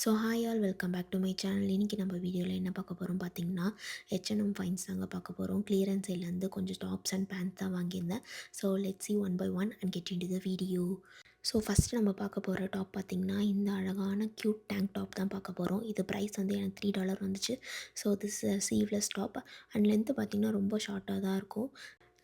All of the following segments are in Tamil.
So hi all welcome back to my channel. இன்றைக்கி நம்ம வீடியோவில் என்ன பார்க்க போகிறோம் பார்த்தீங்கன்னா, H&M ஃபைன்ஸ் தாங்க பார்க்க போகிறோம். கிளியரன்ஸ் சேல்லேருந்து கொஞ்சம் டாப்ஸ் அண்ட் பேண்ட்ஸ் தான் வாங்கியிருந்தேன். So let's see one by one and get into the video. So first நம்ம பார்க்க போகிற டாப் பார்த்திங்கன்னா, இந்த அழகான க்யூட் டேங்க் டாப் தான் பார்க்க போகிறோம். இது ப்ரைஸ் வந்து எனக்கு $3 வந்துச்சு. So this sleeveless top and length பார்த்திங்கன்னா ரொம்ப ஷார்ட்டாக தான் இருக்கும்.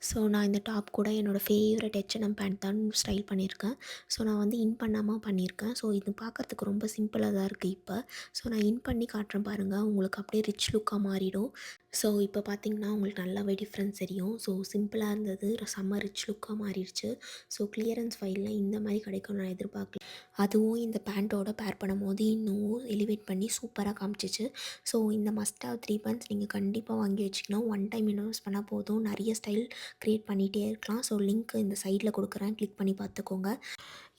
ஸோ நான் இந்த டாப் கூட என்னோடய ஃபேவரட் H&M பேண்ட் தான் ஸ்டைல் பண்ணியிருக்கேன். ஸோ நான் வந்து இன் பண்ணாமல் பண்ணியிருக்கேன். ஸோ இது பார்க்குறதுக்கு ரொம்ப சிம்பிளாக தான் இருக்குது இப்போ. ஸோ நான் இன் பண்ணி காட்டுறேன் பாருங்கள், உங்களுக்கு அப்படியே ரிச் லுக்காக மாறிடும். ஸோ இப்போ பார்த்தீங்கன்னா உங்களுக்கு நல்லாவே டிஃப்ரென்ஸ் தெரியும். ஸோ சிம்பிளாக இருந்தது செம்ம ரிச் லுக்காக மாறிடுச்சு. ஸோ கிளியரன்ஸ் ஃபைலில் இந்த மாதிரி கிடைக்கும் நான் எதிர்பார்க்கல. அதுவும் இந்த பேண்ட்டோட பேர் பண்ணும்போது இன்னும் எலிவேட் பண்ணி சூப்பராக காமிச்சிச்சு. ஸோ இந்த மஸ்ட் ஹேவ் 3 பேண்ட்ஸ் நீங்கள் கண்டிப்பாக வாங்கி வச்சுக்கணும். ஒன் டைம் இன்வெஸ்ட் பண்ணால் போதும், நிறைய ஸ்டைல் க்ரியேட் பண்ணிகிட்டே இருக்கலாம். ஸோ லிங்க் இந்த சைடில் கொடுக்குறேன், கிளிக் பண்ணி பார்த்துக்கோங்க.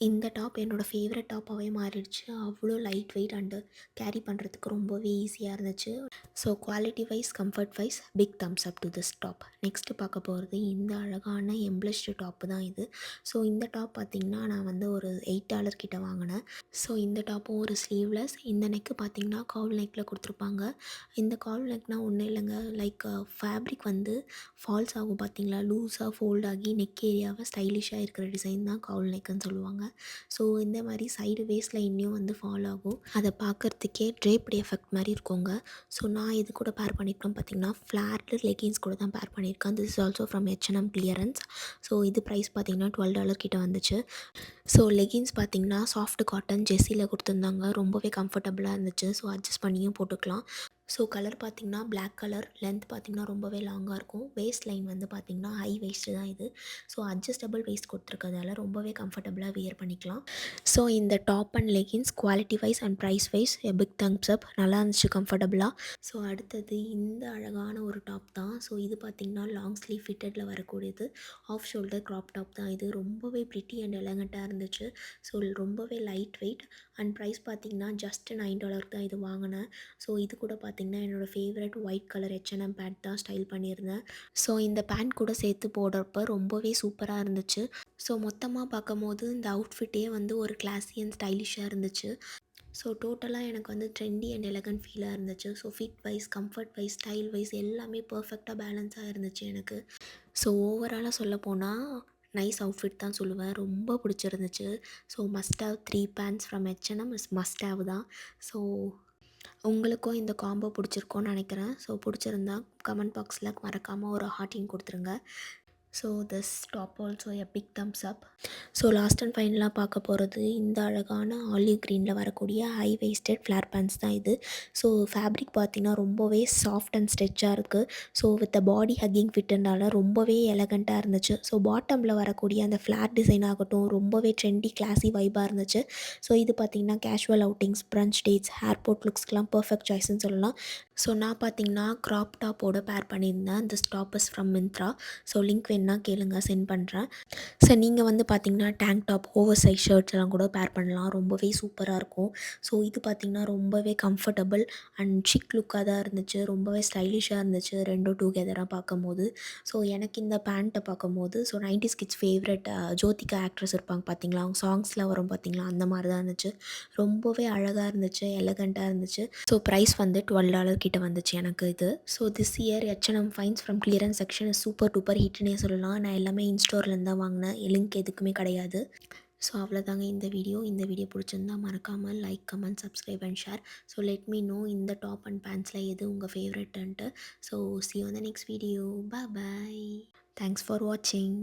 இந்த டாப் என்னோடய ஃபேவரட் டாப்பாகவே மாறிடுச்சு. அவ்வளோ லைட் வெயிட் அண்டு கேரி பண்ணுறதுக்கு ரொம்பவே ஈஸியாக இருந்துச்சு. So quality wise, comfort wise big thumbs up to this top. Next பார்க்க போகிறது இந்த அழகான எம்ப்ளிஷ்டு டாப்பு தான் இது. ஸோ இந்த டாப் பார்த்திங்கன்னா நான் வந்து ஒரு $8 கிட்ட வாங்கினேன். ஸோ இந்த டாப்பும் ஒரு ஸ்லீவ்லெஸ். இந்த நெக்கு பார்த்திங்கன்னா கால் நெக்கில் கொடுத்துருப்பாங்க. இந்த கால் நெக்னால் ஒன்றும் இல்லைங்க, லைக் ஃபேப்ரிக் வந்து ஃபால்ஸ் ஆகும் பார்த்தீங்களா, லூஸாக ஃபோல்ட் ஆகி நெக் ஏரியாவை ஸ்டைலிஷாக இருக்கிற டிசைன் தான் கவுல் நெக்குன்னு சொல்லுவாங்க. ஸோ இந்த மாதிரி சைடு வேஸ்ட்டில் இன்னும் வந்து ஃபால் ஆகும். அதை பார்க்குறதுக்கே ட்ரேப்டு எஃபெக்ட் மாதிரி இருக்குங்க. ஸோ நான் இது கூட பேர் பண்ணியிருக்கேன் பார்த்தீங்கன்னா, ஃப்ளாட்டு லெகின்ஸ் கூட தான் பேர் பண்ணியிருக்கேன். This is also from H&M clearance. So இது ப்ரைஸ் பார்த்திங்கன்னா $12 கிட்ட வந்துச்சு. ஸோ லெகின்ஸ் பார்த்திங்கன்னா சாஃப்ட் காட்டன் ஜெஸ்ஸியில் கொடுத்துருந்தாங்க. ரொம்பவே கம்ஃபர்டபுளாக இருந்துச்சு. ஸோ அட்ஜஸ்ட் பண்ணியும் போட்டுக்கலாம். ஸோ கலர் பார்த்திங்கன்னா பிளாக் கலர், லென்த் பார்த்திங்கன்னா ரொம்பவே லாங்காக இருக்கும். வேஸ்ட் லைன் வந்து பார்த்திங்கன்னா ஹை வேஸ்ட்டு தான் இது. ஸோ அட்ஜஸ்டபிள் வேஸ்ட் கொடுத்துருக்கதால ரொம்பவே கம்ஃபர்டபுளாக வியர் பண்ணிக்கலாம். ஸோ இந்த top and leggings quality wise and price wise big thumbs up, நல்லா இருந்துச்சு கம்ஃபர்டபுளாக. ஸோ அடுத்தது இந்த அழகான ஒரு டாப் தான். ஸோ இது பார்த்திங்கன்னா லாங் ஸ்லீவ் ஃபிட்டடில் வரக்கூடியது. ஆஃப் ஷோல்டர் க்ராப் டாப் தான் இது. ரொம்பவே ப்ரிட்டி அண்ட் எலகண்ட்டாக இருந்துச்சு. ஸோ ரொம்பவே லைட் வெயிட் அண்ட் ப்ரைஸ் பார்த்திங்கன்னா ஜஸ்ட் $9 தான் இது வாங்கினேன். ஸோ இது கூட பார்த்திங்கன்னா என்னோடய favourite white colour H&M pant தான் ஸ்டைல் பண்ணியிருந்தேன். ஸோ இந்த பேண்ட் கூட சேர்த்து போடுறப்ப ரொம்பவே சூப்பராக இருந்துச்சு. ஸோ மொத்தமாக பார்க்கும்போது இந்த அவுட்ஃபிட்டே வந்து ஒரு கிளாஸி அண்ட் ஸ்டைலிஷாக இருந்துச்சு. ஸோ டோட்டலாக எனக்கு வந்து ட்ரெண்டி அண்ட் எலகண்ட் ஃபீலாக இருந்துச்சு. So fit wise, comfort wise, style wise எல்லாமே பர்ஃபெக்டாக பேலன்ஸாக இருந்துச்சு எனக்கு. ஸோ ஓவராலாக சொல்லப்போனால் நைஸ் அவுட்ஃபிட் தான் சொல்லுவேன். ரொம்ப பிடிச்சிருந்துச்சு. So must have 3 pants from H&M is must have தான். ஸோ உங்களுக்கும் இந்த காம்போ பிடிச்சிருக்கோன்னு நினைக்கிறேன். ஸோ பிடிச்சிருந்தா கமெண்ட் பாக்ஸில் மறக்காமல் ஒரு ஹார்ட்டிங் கொடுத்துருங்க. So this top also a big thumbs up. So last and ஃபைனலாக பார்க்க போகிறது இந்த அழகான ஆலிவ் க்ரீனில் வரக்கூடிய ஹை வெயிஸ்டட் ஃப்ளேர் பேண்ட்ஸ் தான் இது. ஸோ ஃபேப்ரிக் பார்த்திங்கன்னா ரொம்பவே சாஃப்ட் அண்ட் ஸ்ட்ரெச்சாக இருக்குது. ஸோ வித் பாடி ஹக்கிங் ஃபிட்டுனால ரொம்பவே எலகண்ட்டாக இருந்துச்சு. ஸோ பாட்டமில் வரக்கூடிய அந்த ஃப்ளாட் டிசைன் ஆகட்டும் ரொம்பவே ட்ரெண்டி கிளாஸி வைபாக இருந்துச்சு. ஸோ இது பார்த்திங்கன்னா casual outings, brunch dates, airport லுக்ஸ்க்கெலாம் பர்ஃபெக்ட் சாய்ஸ்ன்னு சொல்லலாம். ஸோ நான் பார்த்திங்கன்னா க்ராப் டாப்போட பேர் பண்ணியிருந்தேன். This top is from Myntra. So link வேணுன்னா கேளுங்க, சென்ட் பண்ணுறேன். ஸோ நீங்கள் வந்து பார்த்திங்கன்னா tank top, over size shirts எல்லாம் கூட பேர் பண்ணலாம். ரொம்பவே சூப்பராக இருக்கும். ஸோ இது பார்த்திங்கன்னா ரொம்பவே கம்ஃபர்டபுள் அண்ட் சிக் லுக்காக தான் இருந்துச்சு. ரொம்பவே ஸ்டைலிஷாக இருந்துச்சு ரெண்டும் டுகெதராக பார்க்கும்போது. ஸோ எனக்கு இந்த பேண்ட்டை பார்க்கும்போது so 90s kids favourite Jyothika actress இருப்பாங்க பார்த்தீங்களா, அவங்க சாங்ஸில் வரும் பார்த்தீங்களா, அந்த மாதிரி தான் இருந்துச்சு. ரொம்பவே அழகாக இருந்துச்சு, எலகண்ட்டாக இருந்துச்சு. ஸோ ப்ரைஸ் வந்து $12 கிட்ட வந்துச்சு எனக்கு இது. So this year H&M finds from clearance section super duper ஹிட்னே சொல்லலாம். நான் எல்லாமே இன்ஸ்டோர்லேருந்து தான் வாங்கினேன், லிங்க் எதுக்குமே கிடையாது. ஸோ அவ்வளோதாங்க இந்த வீடியோ. இந்த வீடியோ பிடிச்சிருந்தா மறக்காமல் like, comment, subscribe and share. So let me know இந்த டாப் அண்ட் பேண்ட்ஸில் எது உங்கள் ஃபேவரட்டுன்ட்டு. So see you on the next video. Bye bye. Thanks for watching.